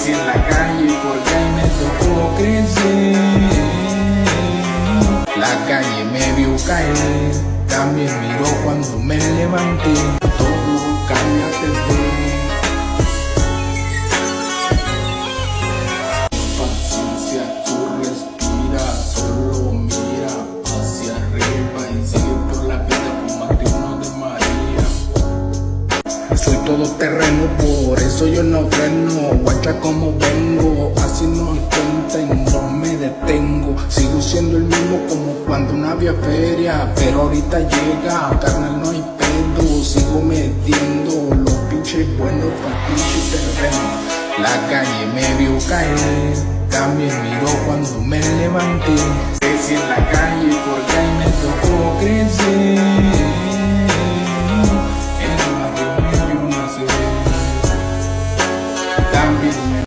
Crecí en la calle porque ahí me tocó crecer. La calle me vio caer, también miró cuando me levanté. Todo cállate de paciencia, tú respira, solo mira hacia arriba y sigue por la vida como Magdaleno de María. Soy todo terreno, por eso yo no freno. Guacha como vengo, así no doy cuenta y no me detengo. Sigo siendo el mismo como cuando no había feria, pero ahorita llega, carnal, no hay pedo. Sigo metiendo los pinches buenos pa'l pinche terreno. La calle me vio caer, también miró cuando me levanté. Crecí en la calle porque ahí me tocó crecer. También